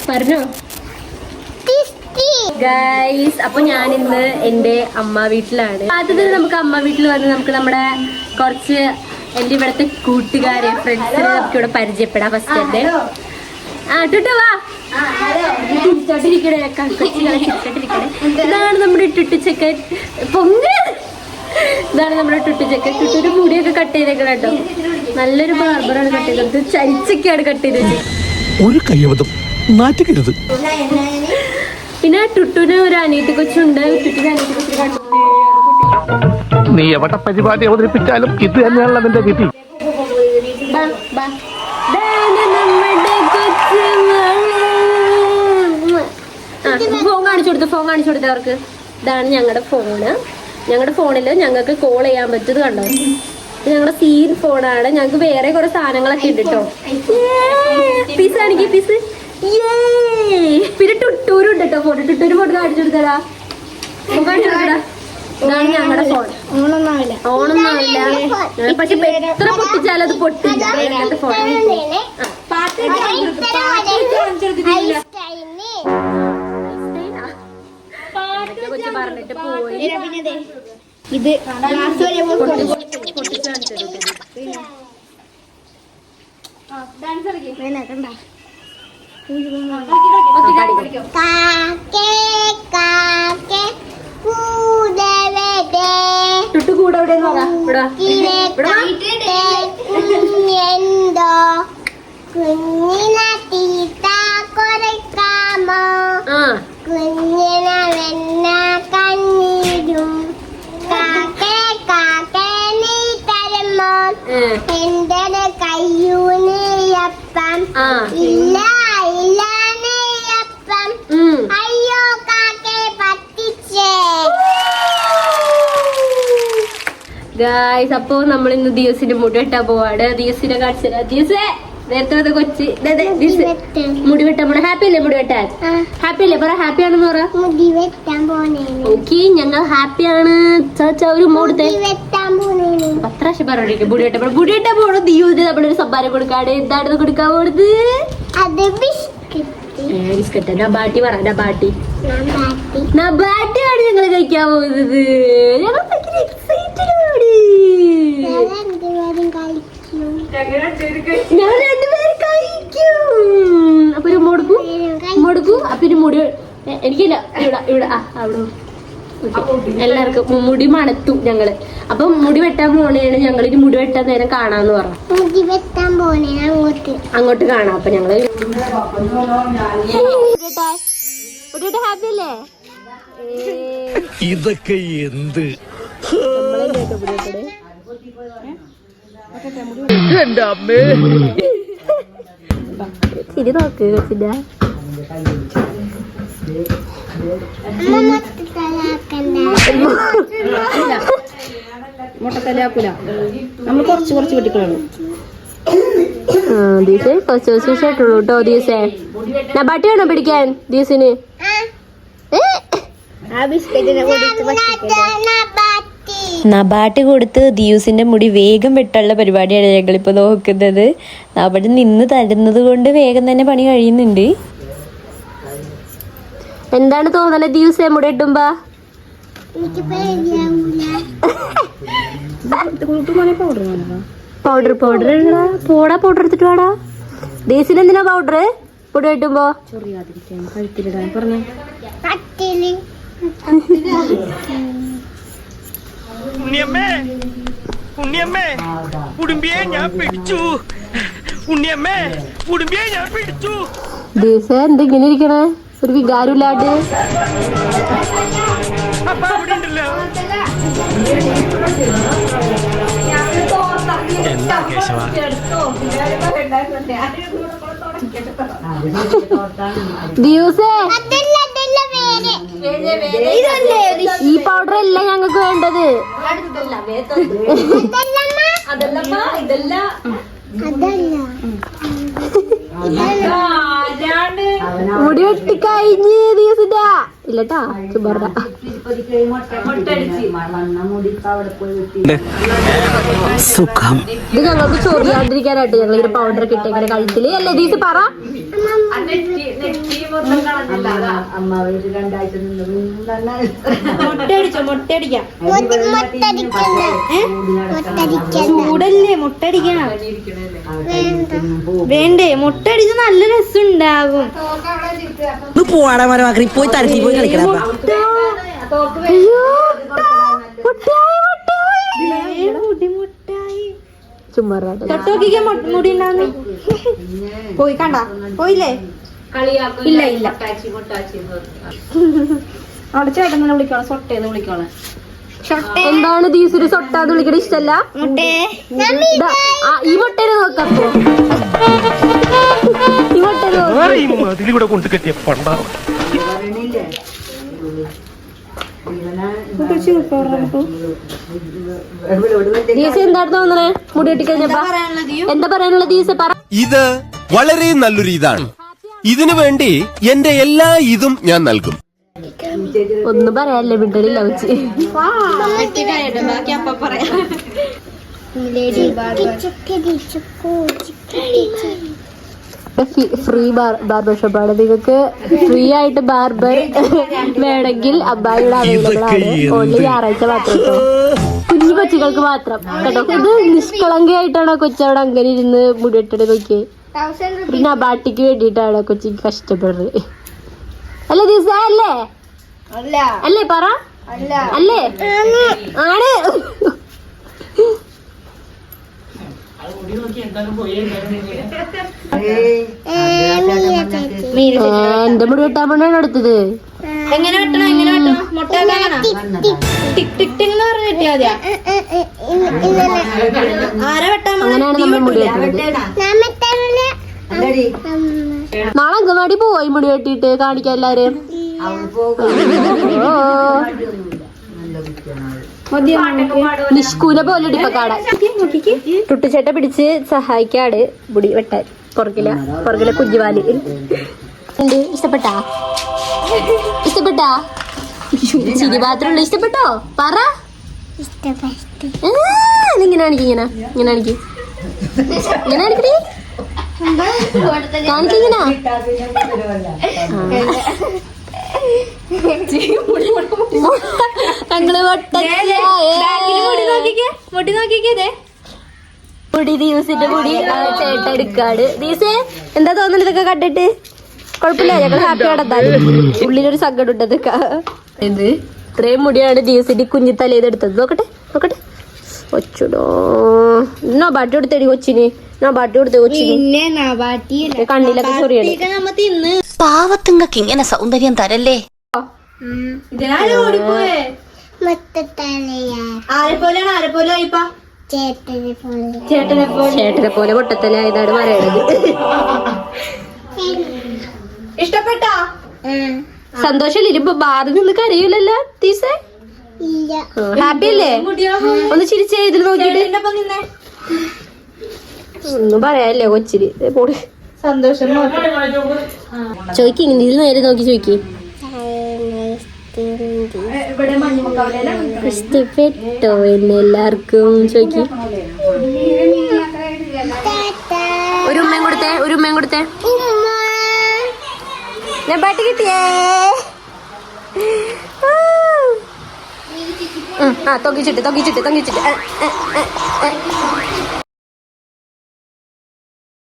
പറഞ്ഞോ ഗൈസ്. അപ്പൊ ഞാൻ ഇന്ന് എന്റെ അമ്മ വീട്ടിലാണ്. ആദ്യത്തിൽ നമുക്ക് അമ്മ വീട്ടിൽ വന്ന് നമുക്ക് നമ്മുടെ കുറച്ച് എന്റെ ഇവിടുത്തെ കൂട്ടുകാരെ ഫ്രണ്ട്സിനെ നമുക്ക് ഇവിടെ പരിചയപ്പെടാം. ഫസ്റ്റ് എന്റെ ടുട്ടു വാ. ഇതാണ് നമ്മുടെ ടുട്ടു ചെക്കൻ. ഇതാണ് നമ്മുടെ ടുട്ടു ചെക്കൻ. ടുട്ടൂര് മുടിയൊക്കെ കട്ട് ചെയ്തേക്കണം കേട്ടോ. നല്ലൊരു ബാർബറാണ് കട്ട് ചെയ്തത്. ചരിച്ചൊക്കെയാണ് കട്ട് ചെയ്തത്. ഒരു കയ്യബദ്ധം നാറ്റിക്കരുത്. പിന്നെ ടുട്ടുന് ഒരു അനിയത്തി കൊച്ചുണ്ട്. ടുട്ടുന് അനിയത്തി കൊച്ചു നീ എവിടെ പരിപാടി അവതരിപ്പിച്ചാലും ഇത് തന്നെയാണല്ലോ നിന്റെ വിധി. ഫോൺ കാണിച്ചു കൊടുത്ത അവർക്ക്. ഇതാണ് ഞങ്ങളുടെ ഫോണ്. ഞങ്ങളുടെ ഫോണിൽ ഞങ്ങൾക്ക് കോൾ ചെയ്യാൻ പറ്റത് കണ്ടോ. ഞങ്ങളുടെ സീൻ ഫോണാണ്. ഞങ്ങൾക്ക് വേറെ കുറെ സാധനങ്ങളൊക്കെ ഉണ്ട് കേട്ടോ. പീസ് ആണെങ്കിൽ പീസ്. പിന്നെ ടുട്ടൂരും ഉണ്ട് കേട്ടോ ഫോൺ. ടുട്ടൂര് ഫോൺ കാണിച്ചു കൊടുത്തടാ. ഇതാണ് ഞങ്ങളുടെ ഫോൺ. ഓണൊന്നും ആവില്ല. പക്ഷെ എത്ര പൊട്ടിച്ചാലും അത് പൊട്ടില്ല. അങ്ങനത്തെ ഫോൺ. കൊച്ചു പറഞ്ഞിട്ട് പോയി. ഇത് ടുട്ടു കൂടെ എവിടെ എന്റെ കയ്യൂനപ്പം ഇല്ല ഇല്ല നെയ്യപ്പം. അയ്യോ കാക്കേ പറ്റിച്ചേ. ഗായ്സ്, അപ്പൊ നമ്മൾ ഇന്ന് ദിയസിന്റെ മുടി വെട്ടാൻ പോവാണ്. ദിയസിനെ കാണിച്ചാ. ദിയസേ നേരത്തെ വന്ന കൊച്ച് മുടി വെട്ടാൻ പോണ. ഹാപ്പി അല്ലേ മുടി വെട്ടാൻ? ഹാപ്പി അല്ലേ? പറ ഹാപ്പി ആണെന്ന് പറ. മുടി വെട്ടാൻ പോണേ. ഓക്കെ, ഞങ്ങൾ ഹാപ്പിയാണ്. ചാച്ചാ ഒരു മൂടത്തെ വെട്ടാൻ പോണേ. 10 പ്രാവശ്യം പറഞ്ഞിരിക്കും മുടി വെട്ടാൻ പോണു. ദിയൂന് നമ്മളൊരു സമ്മാനം കൊടുക്കാണ്. എന്താണെന്ന് കൊടുക്കാൻ പോണത്? അത് ബിസ്ക്കറ്റ്. നബാട്ടി പറ. നബാട്ടിയാണ് ഞങ്ങൾ കഴിക്കാൻ പോകുന്നത്. ഞങ്ങൾ ഭയങ്കര എക്സൈറ്റഡ് ആണ്. ഞങ്ങൾ രണ്ടുപേരും കഴിക്കും. അപ്പൊ ഒരു മുടുക്കും. അപ്പൊ ഒരു മുടി എനിക്കില്ല. ഇവിടെ അവിടെ എല്ലാവർക്കും മുടി മണത്തും ഞങ്ങള്. അപ്പൊ മുടി വെട്ടാൻ പോണേണ്. ഞങ്ങൾ ഇനി മുടി വെട്ടാൻ നേരം കാണാന്ന് പറഞ്ഞു. മുടി വെട്ടാൻ പോണേ അങ്ങോട്ട് കാണാം. അപ്പൊ ഞങ്ങള് ഹാപ്പി അല്ലേ? ഇതൊക്കെ എന്ത് എന്റെ അമ്മേ. ശരി നോക്ക് കൊച്ചിന്റെ. മുട്ടത്തലാക്കൂല. നമ്മൾ കുറച്ച് വെട്ടിക്കളു. കുറച്ച് ഇട്ടുള്ളൂ കേട്ടോ. ദിവസേ നബാട്ടി വേണോ പിടിക്കാൻ ദിവസിന്? നബാട്ടി കൊടുത്ത് ദിയൂസിന്റെ മുടി വേഗം വെട്ടുള്ള പരിപാടിയാണ് ഞങ്ങളിപ്പോ നോക്കുന്നത്. അവിടെ നിന്ന് തരുന്നത് കൊണ്ട് വേഗം തന്നെ പണി കഴിയുന്നുണ്ട്. എന്താണ് തോന്നല് ദിവസേ മുടി വെട്ടുമ്പോ? പൗഡർ പൗഡർ എടുത്തിട്ട് വേടാ. ദേശിന് എന്തിനാ പൗഡർ മുടി വെട്ടുമ്പോ? കഴുത്തിലിടാൻ പറഞ്ഞ ഉണ്ണിയമ്മേ ഉണ്ണിയമ്മേ ഉടുമ്പിയെ ഞാൻ പിടിച്ചു. ഉണ്ണിയമ്മേ ഉടുമ്പിയെ ഞാൻ പിടിച്ചു. ദേശ എന്തെങ്ങനെ ഇരിക്കണേ? ഒരു വികാരമില്ലാണ്ട്. അപ്പ അവിടെ ഉണ്ടല്ലോ. എന്താ കേശവ? ദിവസേ ഈ പൗഡർ അല്ല ഞങ്ങൾക്ക് വേണ്ടത്. മുടി വെട്ടിക്കഴിഞ്ഞ് ദിവസ ഇല്ലട്ടാ ചുമ്മാ സുഖം. ഇത് ഞങ്ങൾക്ക് ചൊറിയാണ്ടിരിക്കാനായിട്ട് ഞങ്ങൾ ഇങ്ങനെ പൗഡർ ഒക്കെ ഇട്ടേങ്ങനെ കഴുത്തില് അല്ലേ ദീസ് പറ. ചൂടല്ലേ മുട്ടടിക്കണം വേണ്ടേ? മുട്ടടിച്ച് നല്ല രസം ഉണ്ടാകും. പോവാടാ മരമാക്കി പോയി തരത്തി പോയി കളിക്കണം. ചുമ്മാ തൊട്ടോക്കിക്ക് മുടി ഉണ്ടാകുന്നു. പോയി കണ്ട പോയില്ലേ? ഇല്ല ഇല്ല അവിടെ ചേട്ടനെ വിളിക്കണം, സൊട്ടേന്ന് വിളിക്കണം. എന്താണ് ദീസിന് സൊട്ടാന്ന് വിളിക്കണ ഇഷ്ടല്ല? ഈ മുട്ടേനെ നോക്കപ്പോ ഈ മുട്ടേനെ അതിലൂടെ കൊണ്ട് കെട്ടിയ പണ്ടാ. ദീസ എന്താണ് തോന്നണേ മുടി വെട്ടിക്കഴിഞ്ഞപ്പോ? എന്താ പറയാനുള്ള ദീസ പറ. ഇത് വളരെ നല്ലൊരു ഇതാണ്. ഇതിനു വേണ്ടി എന്റെ എല്ലാ ഇതും ഞാൻ നൽകും. ഒന്നും പറയാല്ലേ മിണ്ടലില്ല വെച്ച്. ഫ്രീ ബാർബർ ഷോപ്പാണ്. നിങ്ങൾക്ക് ഫ്രീ ആയിട്ട് ബാർബർ വേണമെങ്കിൽ അബ്ബായിയുടെ അവൈലബിൾ ആണ്. ഓൺലി ഞായറാഴ്ച മാത്രം കേട്ടോ, കുഞ്ഞു കൊച്ചുകൾക്ക് മാത്രം കേട്ടോ. ഇത് നിഷ്കളങ്കയായിട്ടാണ് കൊച്ചവിടെ അങ്ങനെ ഇരുന്ന് മുടി വെട്ടണേ നോക്കിയേ. പിന്നെ അബാട്ടിക്ക് വേണ്ടിയിട്ടാണ് കൊച്ചിക്ക് കഷ്ടപ്പെടുന്നത് അല്ലേ ദീസ? അല്ലേ അല്ലേ പറ അല്ലേ? ആണ്. എന്റെ മുടി വെട്ടാൻ വേണ്ടിയാണ് എടുത്തത്. എങ്ങനെ വെട്ടണം? എങ്ങനെ വെട്ടണം? മുട്ട ടിക് ടിക് ടിക് എന്ന് പറഞ്ഞ് വെട്ടിയാ മതിയാ? ആരെ വെട്ടാൻ? അങ്ങനെയാണ് നമ്മൾ മുടി വെട്ടുന്നത്. നാളെ അങ്കമാടി പോയി മുടി വെട്ടിട്ട് കാണിക്കാൻ എല്ലാരും. നിഷ്കൂല പോലെ ഇപ്പൊ കാണാൻ. ടുട്ടുചേട്ട പിടിച്ച് സഹായിക്കാട് മുടി വെട്ടാൻ. പുറകിലെ കുഞ്ഞുവാല് ഇഷ്ടപ്പെട്ടാ? ഇഷ്ടപ്പെട്ടാ? ചിരി മാത്രമല്ല, ഇഷ്ടപ്പെട്ടോ? പറ. ഇങ്ങനെ കാണിക്കും, ഇങ്ങനെ കാണിക്കും, ഇങ്ങനെ കാണിക്കണേ, കാണിക്കിങ്ങനെ. ഞങ്ങള് മുടി ദിവസിന്റെ മുടി ചേട്ട എടുക്കാട്. ദീസേ എന്താ തോന്നുന്നത് ഇതൊക്കെ കണ്ടിട്ട്? കുഴപ്പമില്ല, ഞങ്ങൾ ഹാപ്പി ആണെന്താ. ഉള്ളിലൊരു സങ്കടം ഉണ്ട്. എന്ത് ഇത്രയും മുടിയാണ് ദിവസിന്റെ കുഞ്ഞി തലേന്ന് എടുത്തത്. നോക്കട്ടെ നോക്കട്ടെ. ഒച്ചടോ നോ ബാട്ടി കൊടുത്തേടി കൊച്ചിന്. നോ ബാട്ടി കൊടുത്തേ കൊച്ചിന്. കണ്ണിലൊക്കെ ചൊറിയാണ്. പാവത്തുങ്ങൾക്ക് ഇങ്ങനെ സൗന്ദര്യം തരല്ലേ. ചേട്ടനെ പോലെ പൊട്ടത്തലായതാണ് പറയണത്. ഇഷ്ടപ്പെട്ടോ? സന്തോഷം ഇരിപ്പോ ബാധ നിന്ന് കരയൂലല്ലോ തീസേ? ഹാപ്പി അല്ലേ? ഒന്ന് ചിരിച്ചേ ഇതിൽ നോക്കിട്ട്. ഒന്നും പറയാല്ലേ കൊച്ചിരി. സന്തോഷം ചോയ്ക്ക്, ഇതിൽ നേരെ നോക്കി ചോയ്ക്ക്. ഇഷ്ടപ്പെട്ടോ എന്നെ എല്ലാവർക്കും ചോയ്ക്ക്. ഒരു ഉമ്മയും കൊടുത്തേ, ഒരു ഉമ്മയും കൊടുത്തേ. ഞാൻ പാട്ട് കിട്ടിയേ. തൊങ്ങിച്ചിട്ട്